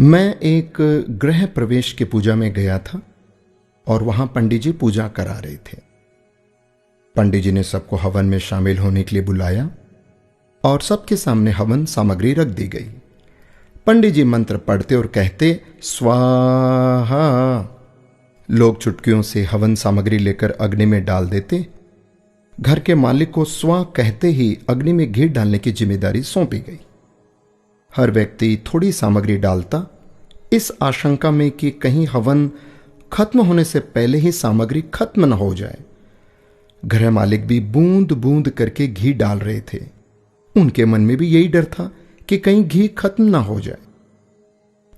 मैं एक गृह प्रवेश के पूजा में गया था और वहां पंडित जी पूजा करा रहे थे। पंडित जी ने सबको हवन में शामिल होने के लिए बुलाया और सबके सामने हवन सामग्री रख दी गई। पंडित जी मंत्र पढ़ते और कहते स्वाहा। लोग चुटकियों से हवन सामग्री लेकर अग्नि में डाल देते। घर के मालिक को स्वा कहते ही अग्नि में घी डालने की जिम्मेदारी सौंपी गई। हर व्यक्ति थोड़ी सामग्री डालता, इस आशंका में कि कहीं हवन खत्म होने से पहले ही सामग्री खत्म न हो जाए। गृह मालिक भी बूंद बूंद करके घी डाल रहे थे। उनके मन में भी यही डर था कि कहीं घी खत्म ना हो जाए।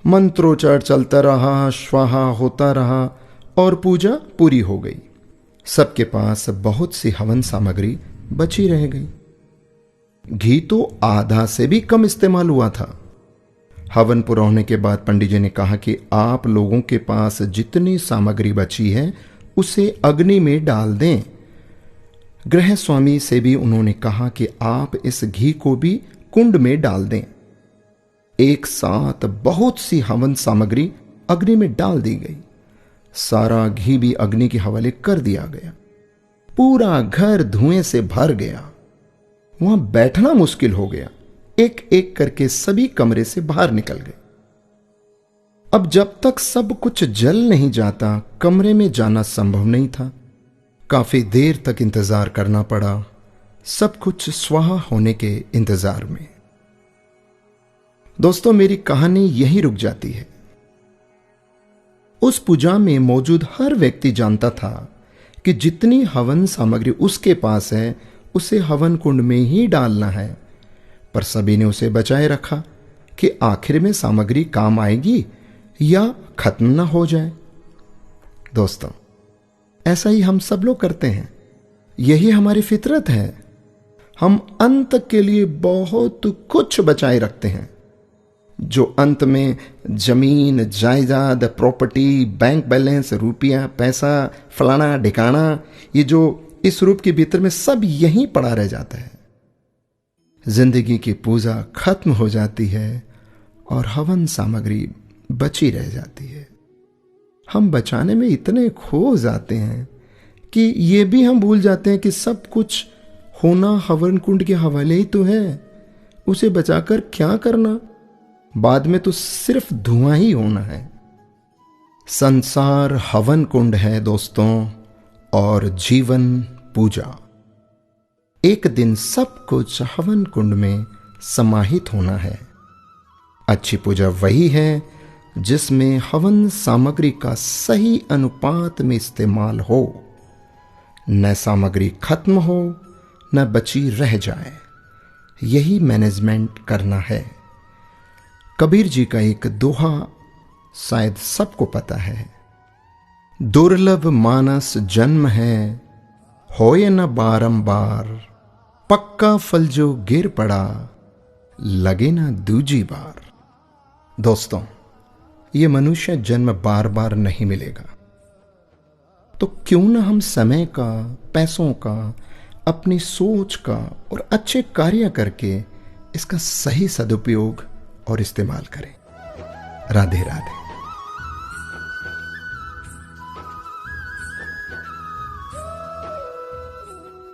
मंत्रोच्चार चलता रहा, स्वाहा होता रहा और पूजा पूरी हो गई। सबके पास बहुत सी हवन सामग्री बची रह गई। घी तो आधा से भी कम इस्तेमाल हुआ था। हवन पूरा होने के बाद पंडित जी ने कहा कि आप लोगों के पास जितनी सामग्री बची है उसे अग्नि में डाल दें। गृह स्वामी से भी उन्होंने कहा कि आप इस घी को भी कुंड में डाल दें। एक साथ बहुत सी हवन सामग्री अग्नि में डाल दी गई। सारा घी भी अग्नि के हवाले कर दिया गया। पूरा घर धुएं से भर गया। वहां बैठना मुश्किल हो गया। एक एक करके सभी कमरे से बाहर निकल गए। अब जब तक सब कुछ जल नहीं जाता, कमरे में जाना संभव नहीं था। काफी देर तक इंतजार करना पड़ा, सब कुछ स्वाहा होने के इंतजार में। दोस्तों, मेरी कहानी यहीं रुक जाती है। उस पूजा में मौजूद हर व्यक्ति जानता था कि जितनी हवन सामग्री उसके पास है उसे हवन कुंड में ही डालना है, पर सभी ने उसे बचाए रखा कि आखिर में सामग्री काम आएगी या खत्म ना हो जाए। दोस्तों, ऐसा ही हम सब लोग करते हैं। यही हमारी फितरत है। हम अंत के लिए बहुत कुछ बचाए रखते हैं, जो अंत में जमीन, जायदाद, प्रॉपर्टी, बैंक बैलेंस, रुपया, पैसा, फलाना ढिकाना, ये जो इस रूप के भीतर में सब यहीं पड़ा रह जाता है। जिंदगी की पूजा खत्म हो जाती है और हवन सामग्री बची रह जाती है। हम बचाने में इतने खो जाते हैं कि ये भी हम भूल जाते हैं कि सब कुछ होना हवन कुंड के हवाले ही तो है। उसे बचाकर क्या करना? बाद में तो सिर्फ धुआं ही होना है। संसार हवन कुंड है दोस्तों, और जीवन पूजा। एक दिन सब कुछ हवन कुंड में समाहित होना है। अच्छी पूजा वही है जिसमें हवन सामग्री का सही अनुपात में इस्तेमाल हो, न सामग्री खत्म हो न बची रह जाए। यही मैनेजमेंट करना है। कबीर जी का एक दोहा शायद सबको पता है, दुर्लभ मानस जन्म है, होए न बारंबार, पक्का फल जो गिर पड़ा, लगे ना दूजी बार। दोस्तों, ये मनुष्य जन्म बार बार नहीं मिलेगा, तो क्यों ना हम समय का, पैसों का, अपनी सोच का और अच्छे कार्य करके इसका सही सदुपयोग और इस्तेमाल करें। राधे राधे।